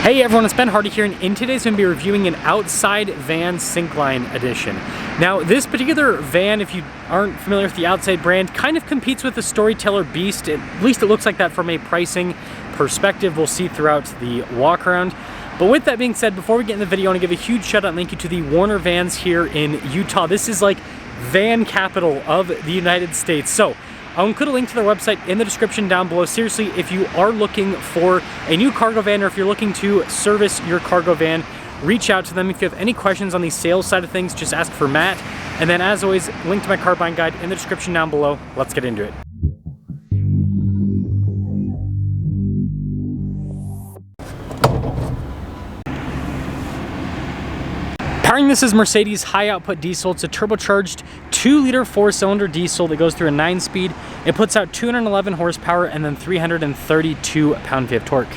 Hey everyone, it's Ben Hardy here, and in today's going to be reviewing an Outside Vans Syncline edition. Now, this particular van, if you aren't familiar with the Outside brand, kind of competes with the Storyteller Beast. At least it looks like that from a pricing perspective. We'll see throughout the walk around. But with that being said, before we get in the video, I want to give a huge shout out and thank you to the Warner Vans here in Utah. This is like van capital of the United States. So I'll include a link to their website in the description down below. Seriously, if you are looking for a new cargo van or if you're looking to service your cargo van, reach out to them. If you have any questions on the sales side of things, just ask for Matt. And then as always, link to my car buying guide in the description down below. Let's get into it. Powering this is Mercedes high output diesel. It's a turbocharged 2-liter 4-cylinder diesel that goes through a 9-speed. It puts out 211 horsepower and then 332 pound-feet of torque.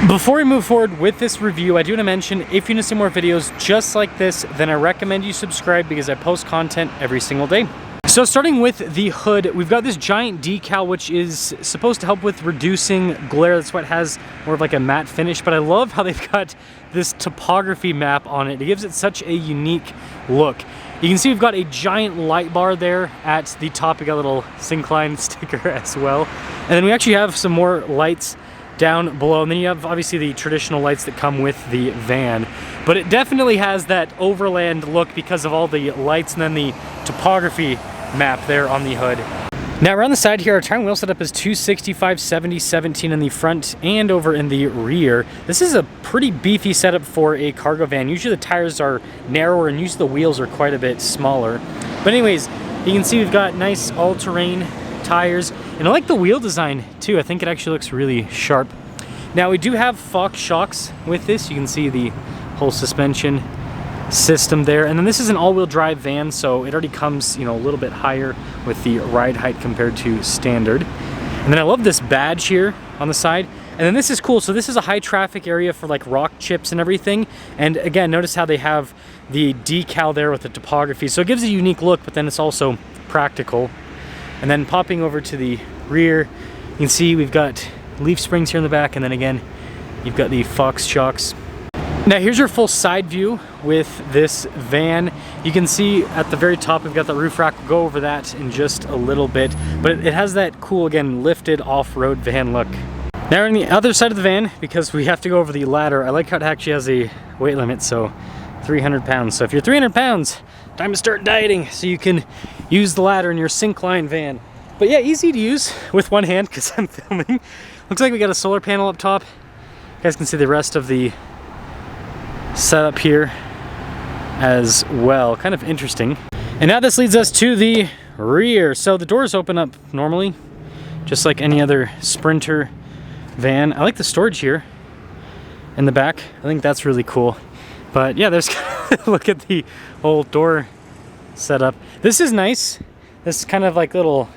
Before we move forward with this review, I do want to mention, if you want to see more videos just like this, then I recommend you subscribe because I post content every single day. So starting with the hood, we've got this giant decal which is supposed to help with reducing glare. That's why it has more of like a matte finish, but I love how they've got this topography map on it. It gives it such a unique look. You can see we've got a giant light bar there at the top. We got a little Syncline sticker as well. And then we actually have some more lights down below, and then you have obviously the traditional lights that come with the van. But it definitely has that Overland look because of all the lights and then the topography map there on the hood. Now around the side here, our tire and wheel setup is 265, 70, 17 in the front and over in the rear. This is a pretty beefy setup for a cargo van. Usually the tires are narrower and usually the wheels are quite a bit smaller. But anyways, you can see we've got nice all-terrain tires, and I like the wheel design too. I think it actually looks really sharp. Now we do have Fox shocks with this. You can see the whole suspension system there, and then this is an all-wheel drive van, so it already comes, a little bit higher with the ride height compared to standard. And then I love this badge here on the side, and then this is cool. So this is a high traffic area for like rock chips and everything, and again, notice how they have the decal there with the topography, so it gives a unique look, but then it's also practical. And then popping over to the rear, you can see we've got leaf springs here in the back, and then again you've got the Fox shocks. Now here's your full side view with this van. You can see at the very top we've got the roof rack. We'll go over that in just a little bit, but it has that cool, again, lifted off-road van look. Now we're on the other side of the van because we have to go over the ladder. I like how it actually has a weight limit, so 300 pounds. So if you're 300 pounds, time to start dieting so you can use the ladder in your Syncline van. But yeah, easy to use with one hand because I'm filming. Looks like we got a solar panel up top. You guys can see the rest of the setup here as well. Kind of interesting. And now this leads us to the rear. So the doors open up normally, just like any other Sprinter van. I like the storage here in the back. I think that's really cool. But yeah, there's look at the whole door setup. This is nice. This is kind of like little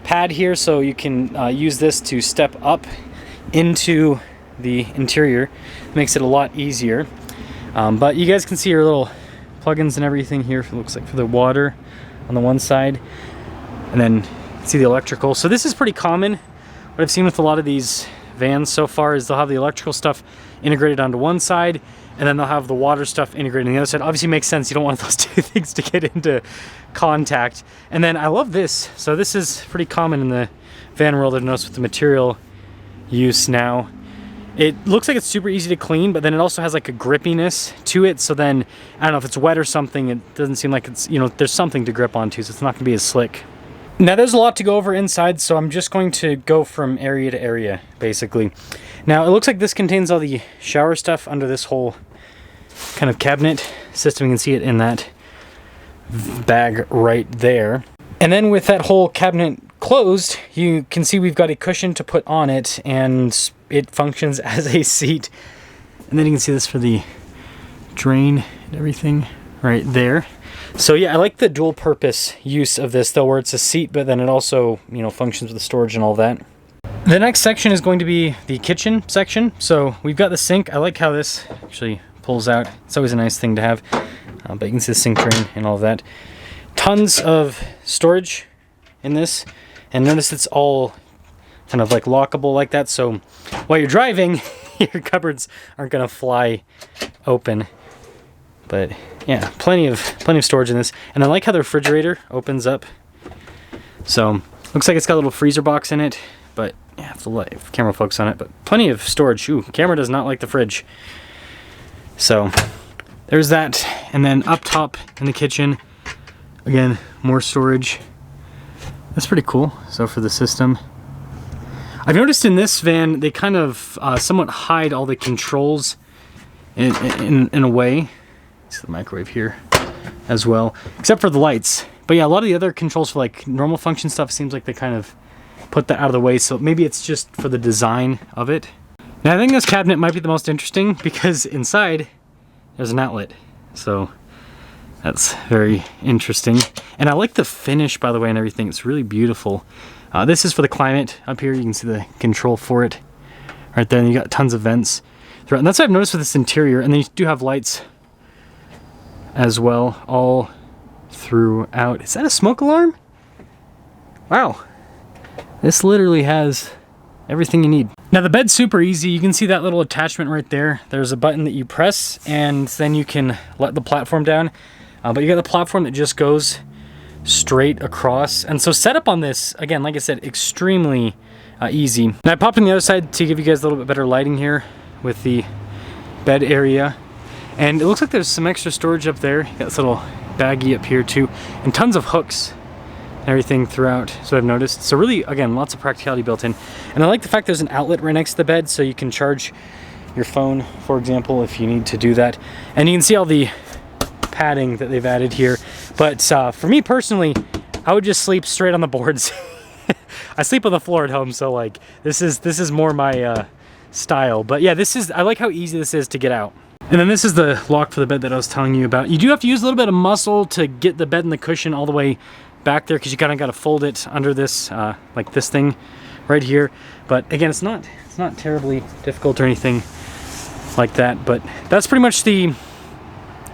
pad here, so you can use this to step up into the interior. Makes it a lot easier. But you guys can see your little plugins and everything here. It looks like for the water on the one side, and then see the electrical. So this is pretty common. What I've seen with a lot of these vans so far is they'll have the electrical stuff integrated onto one side, and then they'll have the water stuff integrated on the other side. Obviously makes sense. You don't want those two things to get into contact. And then I love this. So this is pretty common in the van world. I've noticed with the material use now. It looks like it's super easy to clean, but then it also has like a grippiness to it. So then, I don't know, if it's wet or something, it doesn't seem like it's, there's something to grip onto, so it's not gonna be as slick. Now there's a lot to go over inside, so I'm just going to go from area to area, basically. Now it looks like this contains all the shower stuff under this whole kind of cabinet system. You can see it in that bag right there. And then with that whole cabinet closed, you can see we've got a cushion to put on it, and it functions as a seat. And then you can see this for the drain and everything right there. So yeah, I like the dual purpose use of this though, where it's a seat, but then it also, functions with the storage and all that. The next section is going to be the kitchen section. So we've got the sink. I like how this actually pulls out. It's always a nice thing to have, but you can see the sink drain and all of that. Tons of storage in this, and notice it's all kind of like lockable like that. So while you're driving, your cupboards aren't gonna fly open. But yeah, plenty of storage in this. And I like how the refrigerator opens up. So looks like it's got a little freezer box in it, but yeah, if camera focus on it, but plenty of storage. Ooh, camera does not like the fridge. So there's that. And then up top in the kitchen, again, more storage. That's pretty cool. So for the system, I've noticed in this van, they kind of somewhat hide all the controls in a way. See the microwave here as well, except for the lights. But yeah, a lot of the other controls for like normal function stuff seems like they kind of put that out of the way. So maybe it's just for the design of it. Now I think this cabinet might be the most interesting because inside there's an outlet. So that's very interesting. And I like the finish, by the way, and everything. It's really beautiful. This is for the climate up here. You can see the control for it right there. And you got tons of vents throughout. And that's what I've noticed with this interior. And then you do have lights as well, all throughout. Is that a smoke alarm? Wow. This literally has everything you need. Now the bed's super easy. You can see that little attachment right there. There's a button that you press and then you can let the platform down. But you got the platform that just goes straight across. And so setup on this, again, like I said, extremely easy. Now I popped on the other side to give you guys a little bit better lighting here with the bed area. And it looks like there's some extra storage up there. You got this little baggie up here too. And tons of hooks and everything throughout, so I've noticed. So really, again, lots of practicality built in. And I like the fact there's an outlet right next to the bed, so you can charge your phone, for example, if you need to do that. And you can see all the padding that they've added here. But for me personally, I would just sleep straight on the boards. I sleep on the floor at home, so like this is more my style. But yeah, I like how easy this is to get out. And then this is the lock for the bed that I was telling you about. You do have to use a little bit of muscle to get the bed and the cushion all the way back there, because you kind of got to fold it under this, like this thing right here. But again, it's not terribly difficult or anything like that. But that's pretty much the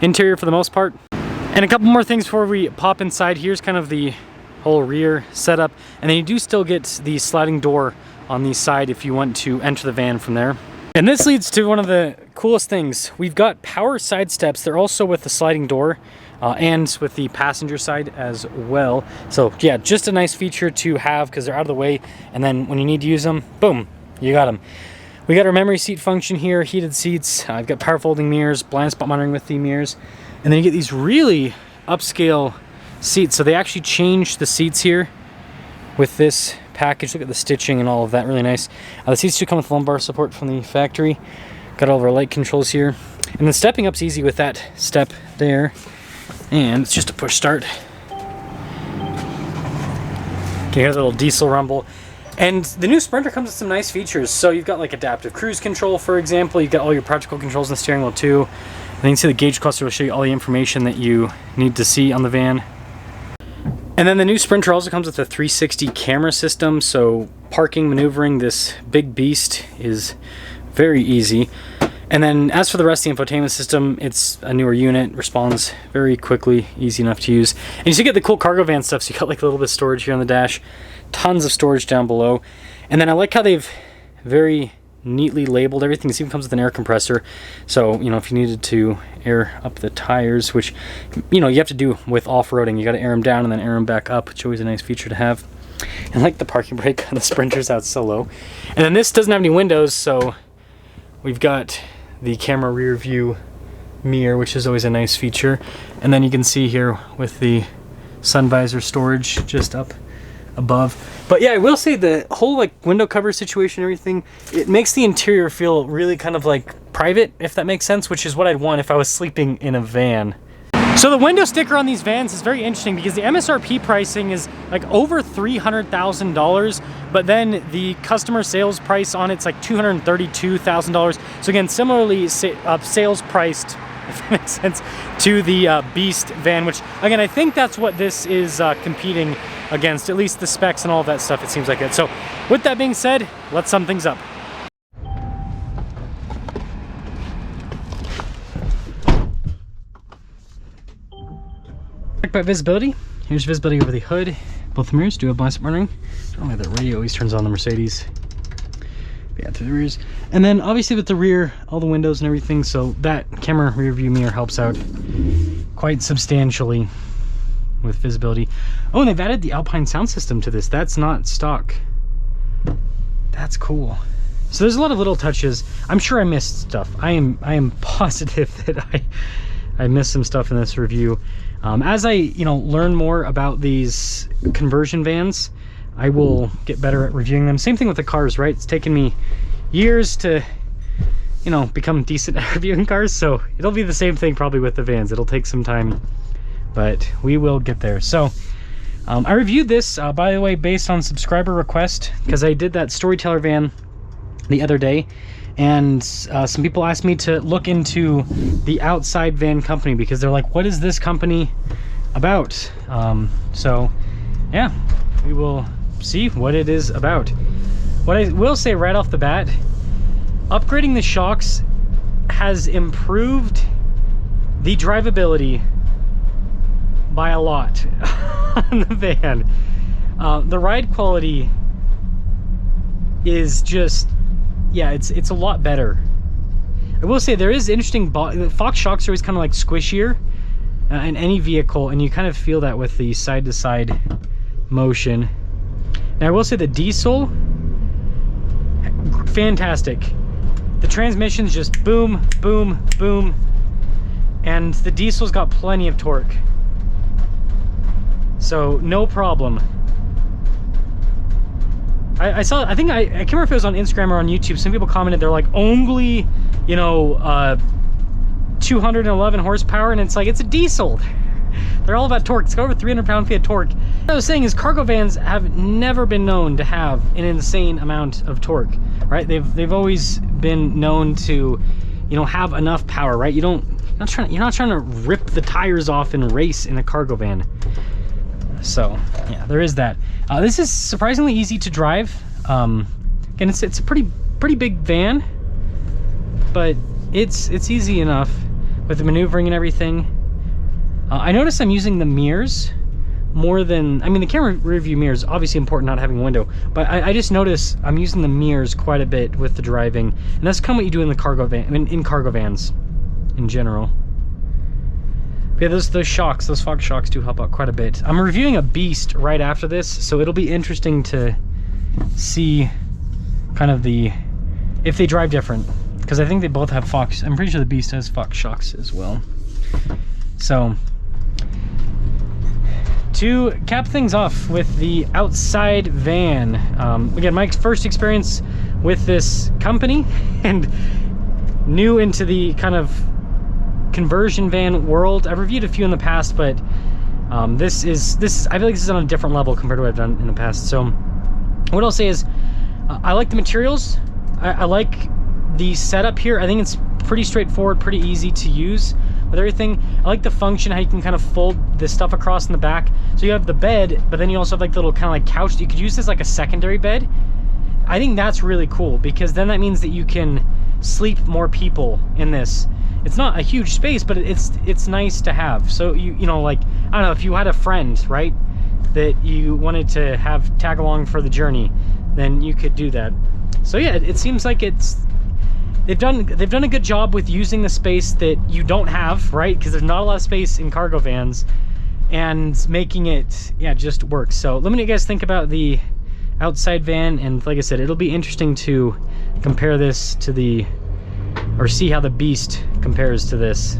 interior for the most part. And a couple more things before we pop inside. Here's kind of the whole rear setup. And then you do still get the sliding door on the side if you want to enter the van from there. And this leads to one of the coolest things. We've got power side steps. They're also with the sliding door and with the passenger side as well. So yeah, just a nice feature to have because they're out of the way. And then when you need to use them, boom, you got them. We got our memory seat function here, heated seats. I've got power folding mirrors, blind spot monitoring with the mirrors. And then you get these really upscale seats. So they actually changed the seats here with this package. Look at the stitching and all of that, really nice. The seats do come with lumbar support from the factory. Got all of our light controls here. And then stepping up's easy with that step there. And it's just a push start. You can hear the little diesel rumble. And the new Sprinter comes with some nice features. So you've got like adaptive cruise control, for example. You've got all your practical controls in the steering wheel too. And then you can see the gauge cluster will show you all the information that you need to see on the van. And then the new Sprinter also comes with a 360 camera system, so parking, maneuvering this big beast is very easy. And then as for the rest of the infotainment system, it's a newer unit, responds very quickly, easy enough to use. And you still get the cool cargo van stuff, so you got like a little bit of storage here on the dash, tons of storage down below. And then I like how they've very neatly labeled everything. This even comes with an air compressor, so you know, if you needed to air up the tires, which you know you have to do with off-roading, you got to air them down and then air them back up, which is always a nice feature to have. And like the parking brake on the Sprinter's out so low. And then this doesn't have any windows, so we've got the camera rear view mirror, which is always a nice feature. And then you can see here with the sun visor storage just up above. But yeah, I will say the whole like window cover situation, everything, it makes the interior feel really kind of like private, if that makes sense, which is what I'd want if I was sleeping in a van. So the window sticker on these vans is very interesting because the MSRP pricing is like over $300,000, but then the customer sales price on it's like $232,000. So again, similarly sales priced, if that makes sense, to the Beast van, which again, I think that's what this is competing against, at least the specs and all of that stuff, it seems like it. So with that being said, let's sum things up. Talk about visibility. Here's visibility over the hood, Both the mirrors do have blind spot monitoring. I don't know why the radio always turns on the Mercedes. But yeah, through the rears. And then obviously with the rear, all the windows and everything, so that camera rear view mirror helps out quite substantially with visibility. Oh, and they've added the Alpine sound system to this. That's not stock. That's cool. So there's a lot of little touches. I'm sure I missed stuff. I am positive that I missed some stuff in this review. As I learn more about these conversion vans, I will get better at reviewing them. Same thing with the cars, right? It's taken me years to become decent at reviewing cars, so it'll be the same thing probably with the vans. It'll take some time, but we will get there. So I reviewed this, by the way, based on subscriber request, because I did that Storyteller van the other day, and some people asked me to look into the Outside Van company because they're like, what is this company about? So yeah, we will see what it is about. What I will say right off the bat, upgrading the shocks has improved the drivability by a lot on the van. The ride quality is just, yeah, it's a lot better. I will say there is interesting, Fox shocks are always kind of like squishier in any vehicle, and you kind of feel that with the side-to-side motion. Now I will say the diesel, fantastic. The transmission's just boom, boom, boom, and the diesel's got plenty of torque, so no problem. I saw, I can't remember if it was on Instagram or on YouTube, some people commented, they're like, only 211 horsepower, and it's like, it's a diesel. They're all about torque. It's got over 300 pound-feet of torque. What I was saying is cargo vans have never been known to have an insane amount of torque, right? They've always been known to, have enough power, right? You're not trying to rip the tires off and race in a cargo van. So yeah, there is that. This is surprisingly easy to drive. Again, it's a pretty big van, but it's easy enough with the maneuvering and everything. I notice I'm using the mirrors more than, the camera rear view mirror is obviously important, not having a window, but I just notice I'm using the mirrors quite a bit with the driving, and that's kind of what you do in the cargo van, in cargo vans in general. But yeah, those shocks, those Fox shocks do help out quite a bit. I'm reviewing a Beast right after this, so it'll be interesting to see kind of if they drive different, because I think they both have Fox. I'm pretty sure the Beast has Fox shocks as well. So to cap things off with the Outside Van, again, my first experience with this company and new into the kind of conversion van world. I've reviewed a few in the past, but this is I feel like this is on a different level compared to what I've done in the past. So what I'll say is I like the materials. I like the setup here. I think it's pretty straightforward, pretty easy to use with everything. I like the function, how you can kind of fold this stuff across in the back. So you have the bed, but then you also have like the little kind of like couch. You could use this like a secondary bed. I think that's really cool, because then that means that you can sleep more people in this. It's not a huge space, but it's nice to have. So like, I don't know, if you had a friend, right, that you wanted to have tag along for the journey, then you could do that. So yeah, it seems like they've done a good job with using the space that you don't have, right? Because there's not a lot of space in cargo vans, and making it, yeah, just work. So let me know what you guys think about the Outside Van, and like I said, it'll be interesting to compare this to or see how the Beast compares to this.